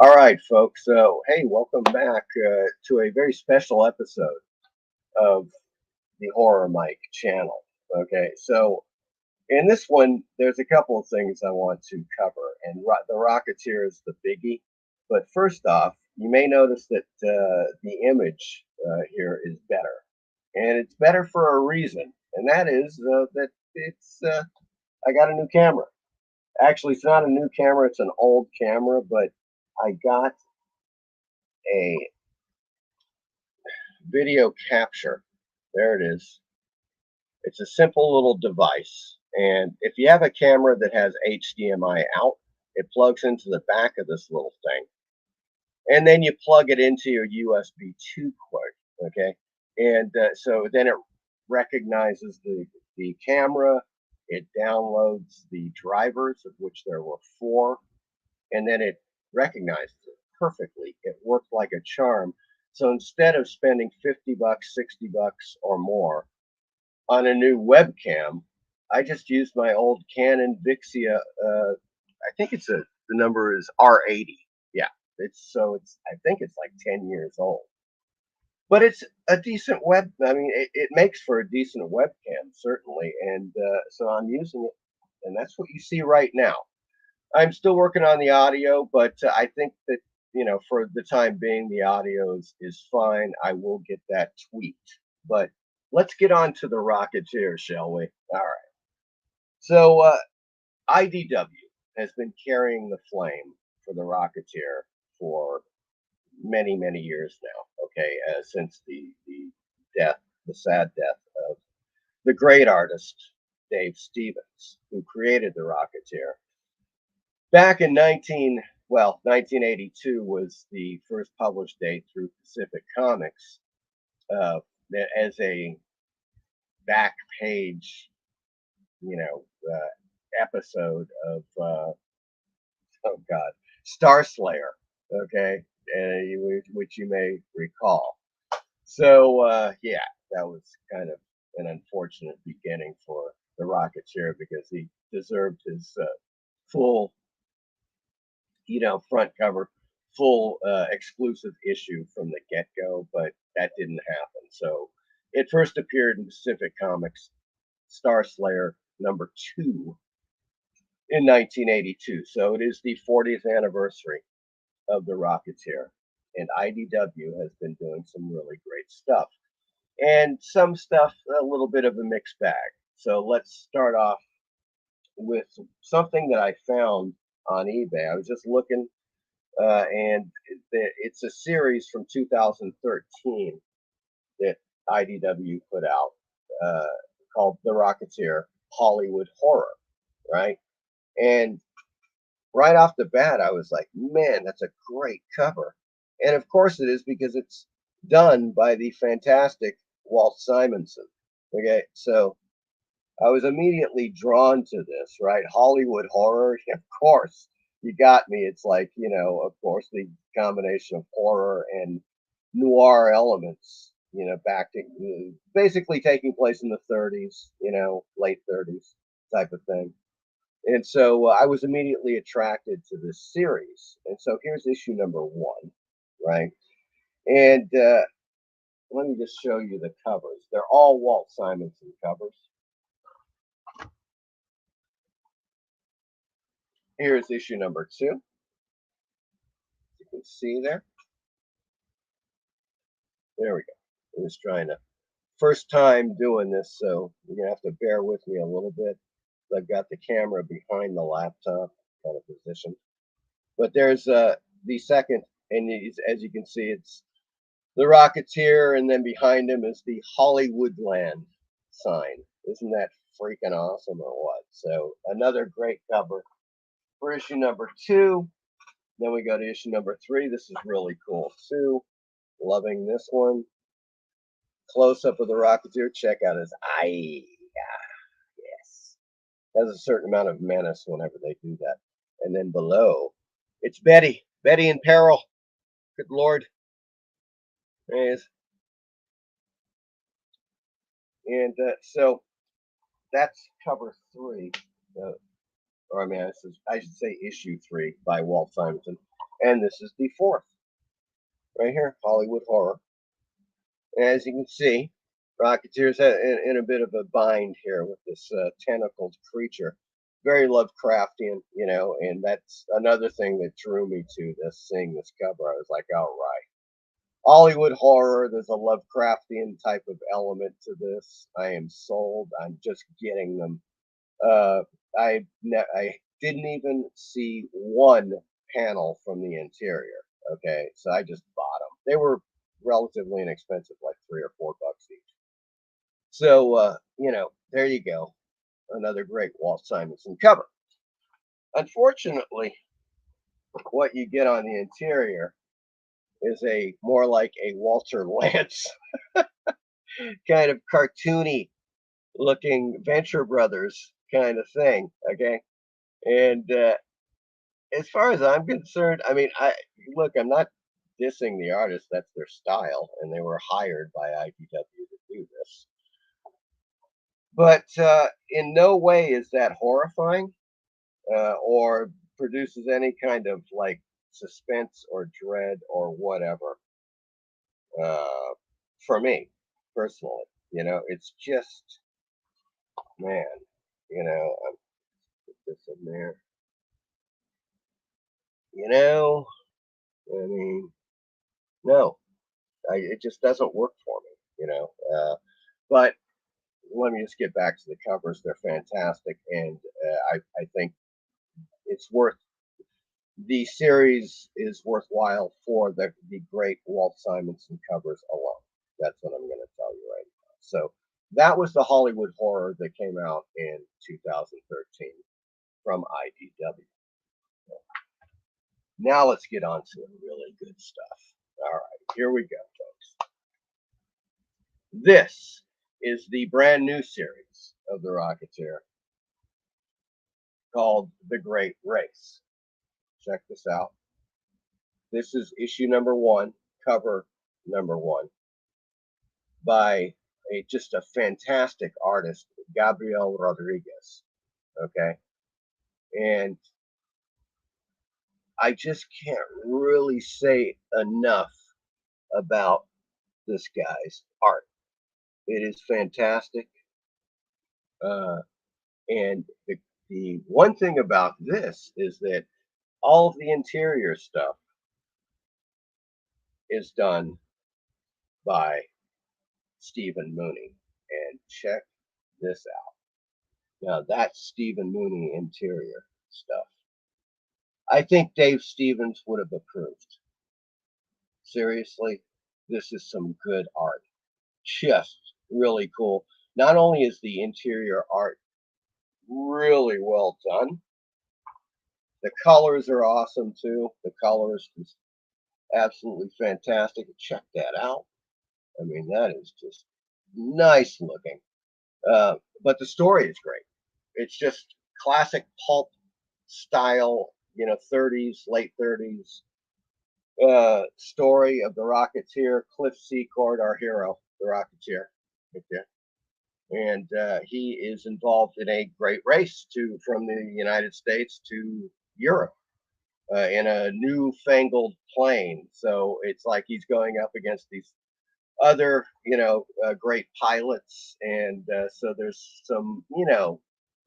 All right, folks. So, hey, welcome back to a very special episode of the Horror Mike channel. Okay, so in this one, there's a couple of things I want to cover, and the Rocketeer is the biggie. But first off, you may notice that the image here is better, and it's better for a reason, and that is that it's I got a new camera. Actually, it's not a new camera; it's an old camera, but I got a video capture. There it is. It's a simple little device. And if you have a camera that has HDMI out, it plugs into the back of this little thing. And then you plug it into your USB 2 port. Okay. And so then it recognizes the camera, it downloads the drivers, of which there were four, and then it recognizes it perfectly. It worked like a charm. So instead of spending 50 bucks, 60 bucks or more on a new webcam, I just used my old Canon Vixia. I think the number is R80. Yeah, it's I think it's like 10 years old. But it's a decent I mean, it makes for a decent webcam, certainly. And so I'm using it, and that's what you see right now. I'm still working on the audio, but I think that, for the time being, the audio is fine. I will get that tweaked. But let's get on to the Rocketeer, shall we? All right. So IDW has been carrying the flame for the Rocketeer for many, many years now. Okay, since the sad death of the great artist Dave Stevens, who created the Rocketeer. Back in 1982 was the first published date through Pacific Comics uh, as a back page, episode of oh God, Star Slayer. Okay, which you may recall. So yeah, that was kind of an unfortunate beginning for the Rocketeer because he deserved his full front cover, full exclusive issue from the get go, but that didn't happen. So it first appeared in Pacific Comics Star Slayer #2 in 1982. So it is the 40th anniversary of the Rocketeer, and IDW has been doing some really great stuff, and some stuff a little bit of a mixed bag. So let's start off with something that I found on eBay. I was just looking and it's a series from 2013 that IDW put out uh, called The Rocketeer Hollywood Horror, right? And right off the bat, I was like, man, that's a great cover. And of course it is because it's done by the fantastic Walt Simonson. Okay, so I was immediately drawn to this, right? Hollywood horror, of course. You got me. It's like, of course, the combination of horror and noir elements, back to basically taking place in the 30s, late 30s type of thing. And so I was immediately attracted to this series. And so here's issue #1, right? And let me just show you the covers. They're all Walt Simonson covers. Here's issue #2. You can see there. There we go. I was trying to first time doing this, so you're gonna have to bear with me a little bit. I've got the camera behind the laptop kind of position. But there's the second, and as you can see, it's the Rocketeer, and then behind him is the Hollywoodland sign. Isn't that freaking awesome or what? So another great cover for issue #2. Then we go to issue #3. This is really cool too. Loving this one. Close up of the Rocketeer. Check out his eye. Ah, yes. Has a certain amount of menace whenever they do that. And then below, it's Betty. Betty in peril. Good Lord. There he is. And so that's cover 3. Or I mean, I should say issue 3 by Walt Simonson. And this is the fourth, right here, Hollywood Horror. As you can see, Rocketeer's in a bit of a bind here with this tentacled creature. Very Lovecraftian, and that's another thing that drew me to this, seeing this cover. I was like, all right. Hollywood horror, there's a Lovecraftian type of element to this. I am sold. I'm just getting them. Uh, I didn't even see one panel from the interior. Okay, so I just bought them. They were relatively inexpensive, like $3 or $4 each. So there you go. Another great Walt Simonson cover. Unfortunately, what you get on the interior is a more like a Walter Lantz kind of cartoony looking Venture Brothers kind of thing. Okay, and as far as I'm concerned, I mean, I'm not dissing the artist. That's their style, and they were hired by IDW to do this. But in no way is that horrifying or produces any kind of like suspense or dread or whatever uh, for me personally. It's just, man, I put this in there. I mean, no, it just doesn't work for me. But let me just get back to the covers. They're fantastic, and I think it's worth the series is worthwhile for the great Walt Simonson covers alone. That's what I'm going to tell you right now. So that was the Hollywood Horror that came out in 2013 from IDW. Now let's get on to the really good stuff. All right, here we go, folks. This is the brand new series of the Rocketeer called The Great Race. Check this out. This is issue number 1, cover number 1, by just a fantastic artist, Gabriel Rodriguez. Okay. And I just can't really say enough about this guy's art. It is fantastic. Uh, and the one thing about this is that all of the interior stuff is done by Stephen Mooney. And check this out. Now that's Stephen Mooney interior stuff. I think Dave Stevens would have approved. Seriously, this is some good art. Just really cool. Not only is the interior art really well done, the colors are awesome too. The colors is absolutely fantastic. Check that out. I mean, that is just nice looking. But the story is great. It's just classic pulp style, 30s, late 30s story of the Rocketeer, Cliff Secord, our hero, the Rocketeer. Okay. And he is involved in a great race from the United States to Europe in a newfangled plane. So it's like he's going up against these other, great pilots, and so there's some,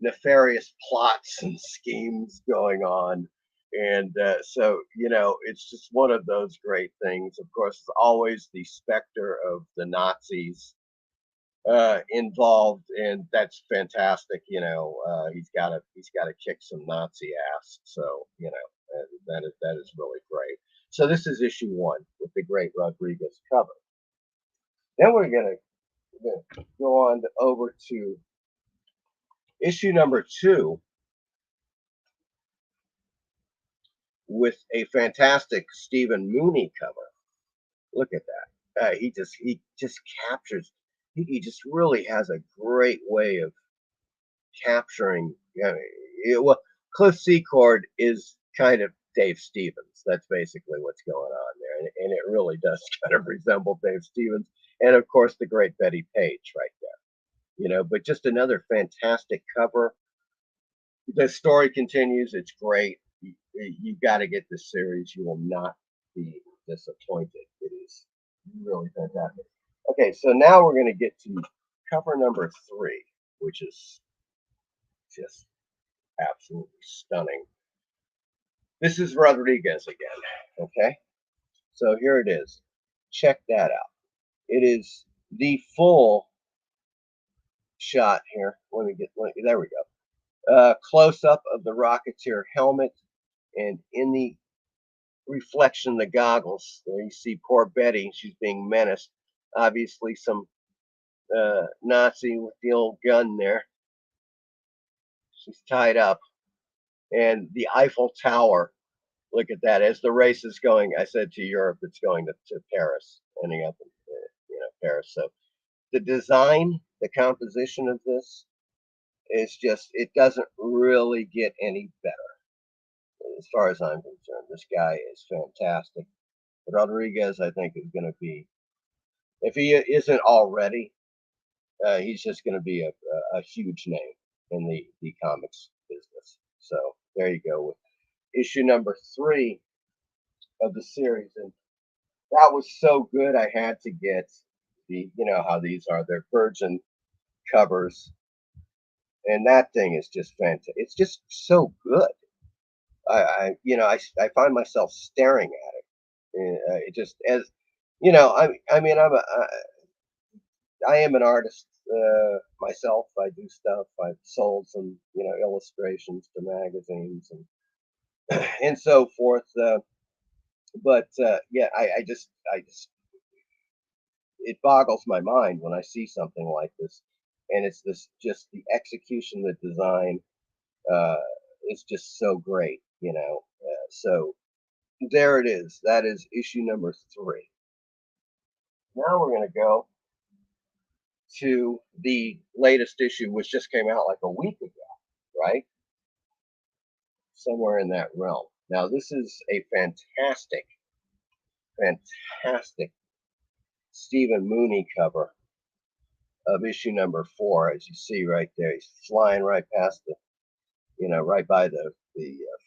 nefarious plots and schemes going on. And so, it's just one of those great things. Of course, always the specter of the Nazis involved, and that's fantastic. He's got to kick some Nazi ass. So that is really great. So this is issue 1 with the great Rodriguez cover. Then we're gonna go on over to issue number 2 with a fantastic Stephen Mooney cover. Look at that. He just captures. He just really has a great way of capturing. Well, Cliff Secord is kind of Dave Stevens. That's basically what's going on there, and it really does kind of resemble Dave Stevens, and of course the great Betty Page right there. But just another fantastic cover. The story continues. It's great. You got to get this series. You will not be disappointed. It is really fantastic. Okay, so now we're going to get to cover number 3, which is just absolutely stunning. This is Rodriguez again. Okay, so here it is. Check that out. It is the full shot here. There we go. Close up of the Rocketeer helmet, and in the reflection of the goggles, there you see poor Betty. She's being menaced. Obviously, some Nazi with the old gun there. She's tied up, and the Eiffel Tower. Look at that. As the race is going, I said to Europe, it's going to Paris, ending up in Paris. So the design, the composition of this is just, it doesn't really get any better as far as I'm concerned. This guy is fantastic. Rodriguez, I think, is going to be, if he isn't already, he's just going to be a huge name in the comics business. So there you go with issue number 3 of the series. And that was so good, I had to get how these are, they're virgin covers. And that thing is just fantastic. It's just so good. I find myself staring at it. It just as I mean, I am an artist myself. I do stuff. I've sold some illustrations to magazines and so forth. But yeah, I just it boggles my mind when I see something like this, and it's this just the execution, the design uh, is just so great. So there it is. That is issue number 3. Now we're going to go to the latest issue, which just came out like a week ago, right? Somewhere in that realm. Now, this is a fantastic, fantastic Stephen Mooney cover of issue number 4, as you see right there. He's flying right past right by the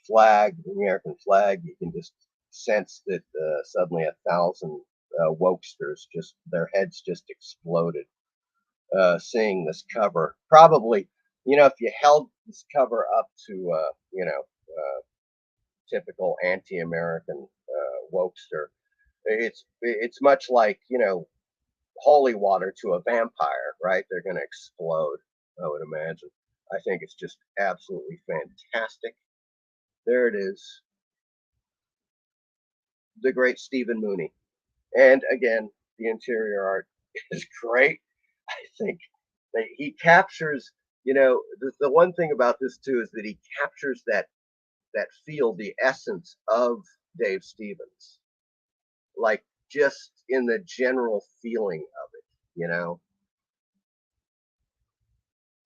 flag, the American flag. You can just sense that suddenly 1,000 wokesters just their heads just exploded seeing this cover. Probably, if you held this cover up to typical anti-American wokester, it's much like holy water to a vampire, right? They're going to explode, I would imagine. I think it's just absolutely fantastic. There it is, the great Stephen Mooney. And again, the interior art is great. I think that he captures, the one thing about this too is that he captures that feel, the essence of Dave Stevens, like just in the general feeling of it.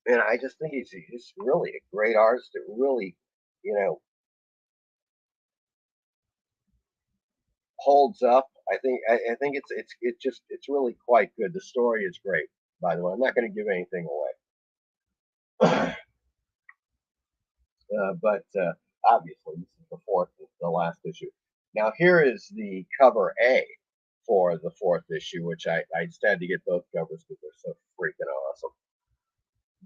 And I just think he's really a great artist. It really, holds up. I think it's really quite good. The story is great. By the way, I'm not going to give anything away, but obviously this is the last issue. Now here is the cover A for the 4th issue, which I just had to get both covers because they're so freaking awesome.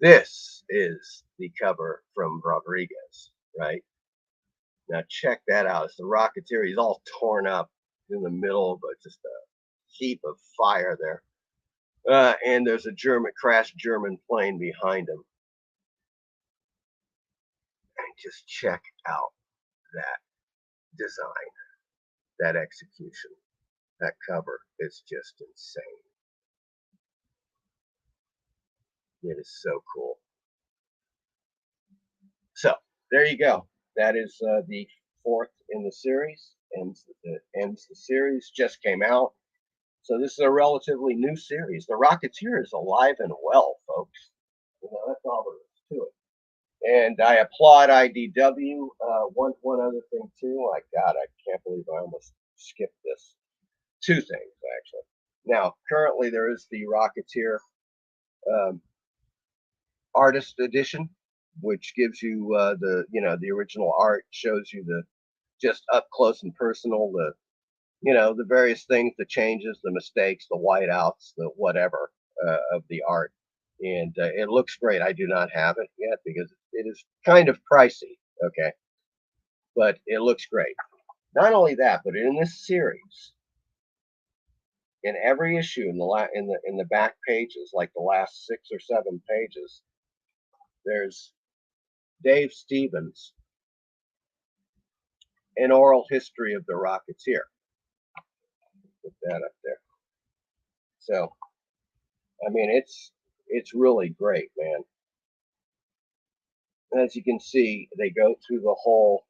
This is the cover from Rodriguez, right? Now check that out. It's the Rocketeer. He's all torn up in the middle of just a heap of fire there. And there's a crashed German plane behind him. And just check out that design, that execution, that cover is just insane. It is so cool. So there you go. That is the 4th in the series. Ends the series. Just came out. So this is a relatively new series. The Rocketeer is alive and well, folks. That's all there is to it. And I applaud IDW. One other thing too. My God, I can't believe I almost skipped this. 2 things actually. Now, currently there is the Rocketeer artist edition, which gives you the original art, shows you just up close and personal. The various things, the changes, the mistakes, the whiteouts, the whatever of the art, and it looks great. I do not have it yet because it is kind of pricey. Okay, but it looks great. Not only that, but in this series, in every issue, in the back pages, like the last 6 or 7 pages, there's Dave Stevens, an oral history of the Rocketeer. Put that up there. So, I mean, it's really great, man. As you can see, they go through the whole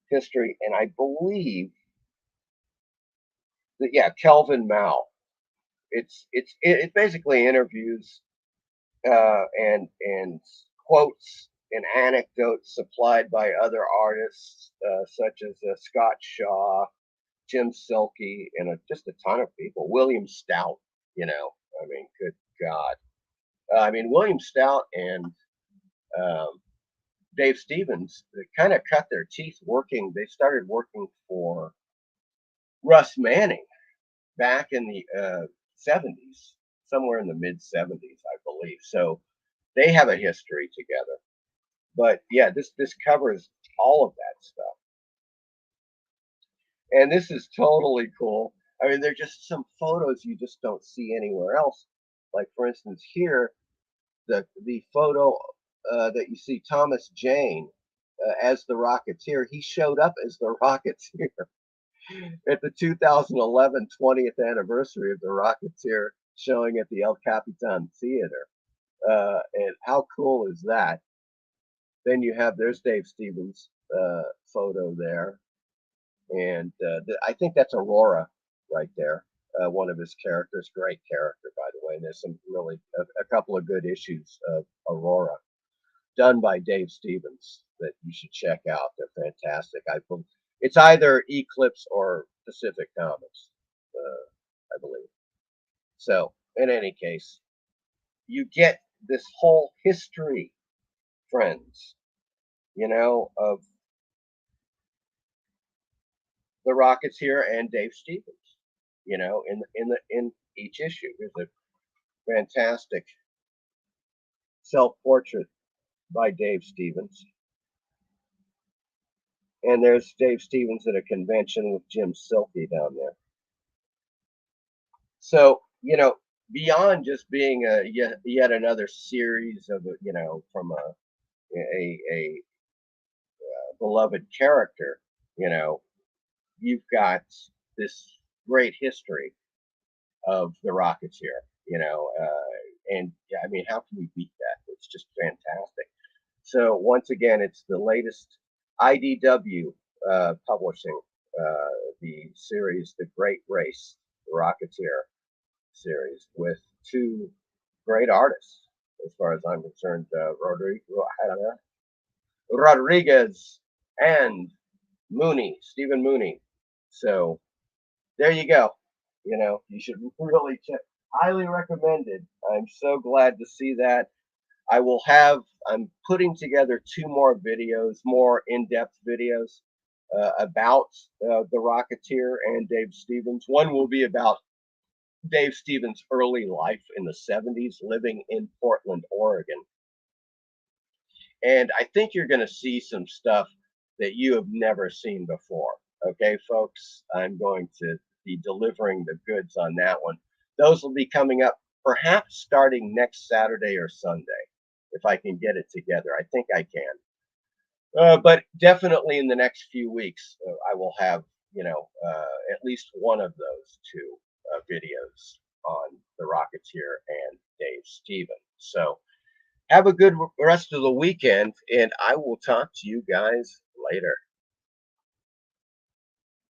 history, and I believe that, yeah, Kelvin Mao. It basically interviews and quotes and anecdotes supplied by other artists such as Scott Shaw, Jim Silkey, and just a ton of people. William Stout, I mean, good God. I mean, William Stout and um, Dave Stevens kind of cut their teeth working. They started working for Russ Manning back in the 70s, somewhere in the mid 70s, I believe. So they have a history together. But yeah, this covers all of that stuff. And this is totally cool. I mean, they're just some photos you just don't see anywhere else. Like for instance, here, the photo that you see Thomas Jane as the Rocketeer. He showed up as the Rocketeer at the 2011 20th anniversary of the Rocketeer showing at the El Capitan Theater. And how cool is that? Then there's Dave Stevens' photo there, and I think that's Aurora right there. One of his characters, great character by the way. And there's some really a couple of good issues of Aurora done by Dave Stevens that you should check out. They're fantastic. It's either Eclipse or Pacific Comics, I believe. So in any case, you get this whole history, friends, of the Rocketeer and Dave Stevens, in each issue. There's a fantastic self-portrait by Dave Stevens. And there's Dave Stevens at a convention with Jim Silkey down there. So, beyond just being yet another series of, from a beloved character, you've got this great history of the Rocketeer, and yeah, I mean, how can we beat that? It's just fantastic. So once again, it's the latest IDW publishing the series, The Great Race, the Rocketeer series, with two great artists, as far as I'm concerned, Rodriguez and Stephen Mooney. So there you go. You should really check. Highly recommended. I'm so glad to see that. I'm putting together 2 more videos, more in-depth videos about the Rocketeer and Dave Stevens. One will be about Dave Stevens' early life in the 70s, living in Portland, Oregon. And I think you're going to see some stuff that you have never seen before. Okay, folks, I'm going to be delivering the goods on that one. Those will be coming up perhaps starting next Saturday or Sunday, if I can get it together. I think I can. But definitely in the next few weeks, I will have, at least one of those 2 videos on the Rocketeer and Dave Stevens. So have a good rest of the weekend, and I will talk to you guys later.